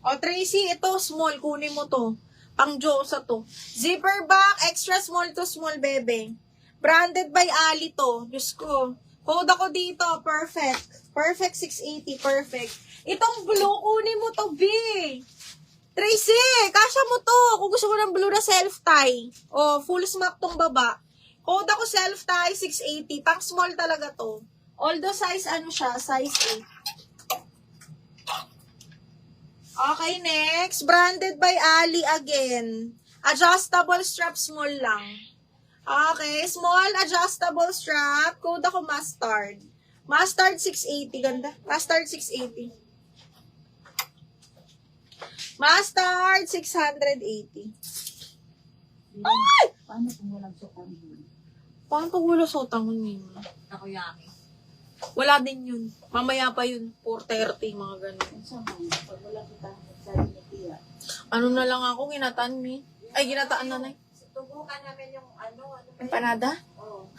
O, Tracy, ito, small. Kunin mo to. Pang Josa to. Zipper back, extra small to small, bebe. Branded by Ali to. Diyos ko. Code ako dito. Perfect. Perfect 680. Perfect. Itong blue, kunin mo to, B. Tracy, kasha mo to. Kung gusto mo ng blue na self-tie. O, full smock tong baba. Code ako self-tie, 680. Pang small talaga to. Although size, ano siya? Size 8. Okay, next. Branded by Ali again. Adjustable strap, small lang. Okay, small adjustable strap. Code ako mustard. Mustard 680. Ganda. Mustard 680. Mustard 680. Ay! Paano kung walang sukang yun? Paano pag wala sotang yun? Takoyaki. Wala din yun. Mamaya pa yun. 4:30, mga ganun. Saan mo? Pag wala kita, sabi ni Tia. Ano na lang ako, ginataan mi. Ay, ginataan na na. Tubukan namin yung ano. Empanada? Oo.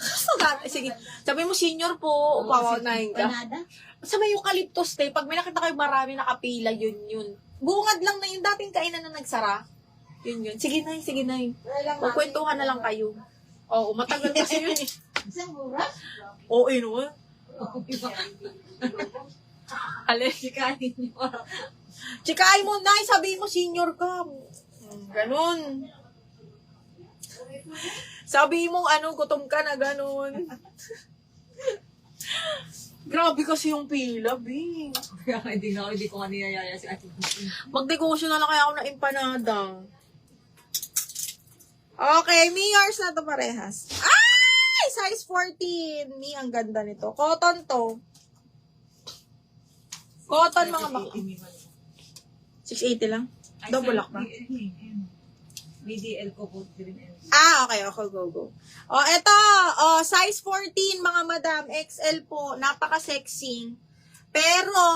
Sige. Sabi mo, senior po. Upawanahin ka. Panada? Sa may eucalyptus day, pag may nakita kayo marami nakapila, yun. Bungad lang na yung dating kainan na nagsara. Yun. Sige na, sige na. Magkwentuhan na lang kayo. Oo, matagal kasi yun eh. Isang oras? Oo, no? Alin? Sikanin niyo. Chikain mo na, sabi mo senior ka. Ganon. Sabi mo, gutom ka na ganon. Grabe kasi yung pila, Bing. Kaya hindi ko nga niyayaya si Ate Christine. Magdegosyo na lang kaya ako ng empanada. Okay, me yours na to parehas. Ay! Size 14. Me, ang ganda nito. Cotton to. Cotton, mga baka. 680 lang? Double lock ba? BDL ko po din. Okay. Go. Eto. Size 14, mga madam. XL po. Napaka-sexy. Pero,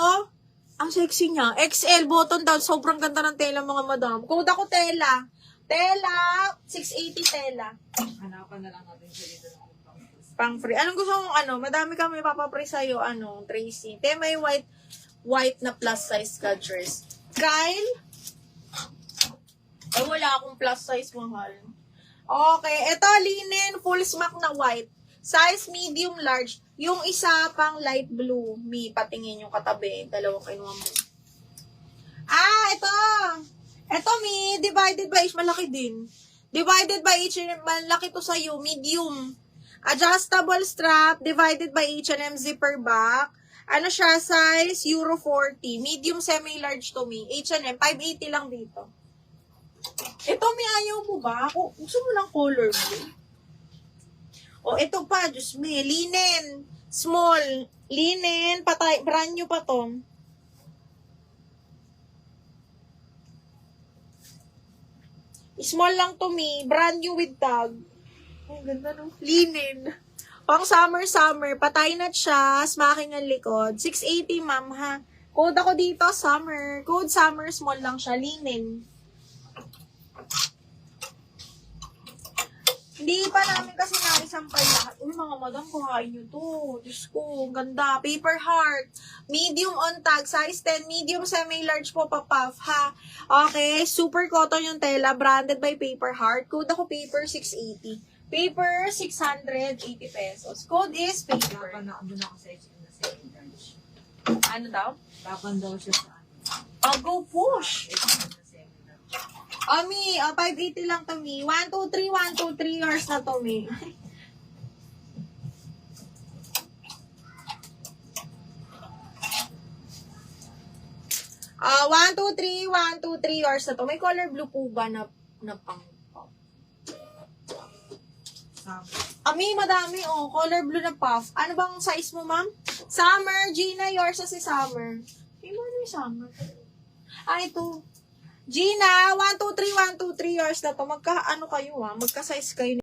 ang sexy niya. XL, button down. Sobrang ganda ng tela, mga madam. Code ako tela. Tela, 680 tela. Hanapan na lang natin siya dito. Pang free. Anong gusto mong Madami kami papapre sa'yo. Tracy. Te, may white na plus size ka dress. Kyle? Wala akong plus size, mahal. Okay, ito linen, full smock na white. Size medium large. Yung isa pang light blue. Patingin yung katabi. Dalawang kinuha mo. Ito. Ito, divided by each. Malaki din. Divided by each. Malaki to sa'yo. Medium. Adjustable strap. Divided by H&M zipper back. Ano siya? Size Euro 40. Medium semi-large to me. H&M. 580 lang dito. Ito, ayaw mo ba? Gusto mo lang color blue? Ito pa, Diyos me. Linen. Small. Linen. Patay. Brand new pa to. Small lang to me. Brand new with tag. Ang ganda no? Linen. Pang summer. Patay na siya. Smacking ang likod. 680, ma'am, ha? Code ako dito, summer. Code summer, small lang siya. Linen. Hindi pa namin kasi naisampay lahat. Mga madam, kuhain nyo to. Diyos ko, ganda. Paper heart. Medium on tag. Size 10. Medium semi-large po pa puff, ha? Okay. Super cotton yung tela. Branded by Paper Heart. Code ako paper 680. Paper 680 pesos. Code is paper. Laban ako sa H&M na second large. Ano daw? Laban daw siya sa Go push. H&M na second large. Mi, 580 lang to, Mi. 1, 2, 3 hours na to, Mi. One, two, three hours na to. May color blue po ba na pang puff? Mi, madami, color blue na puff. Ano bang size mo, ma'am? Summer, Gina, yours na si Summer. Ano yung Summer? Ito. Gina, 1, 2, 3 hours na to. Magka-size kayo.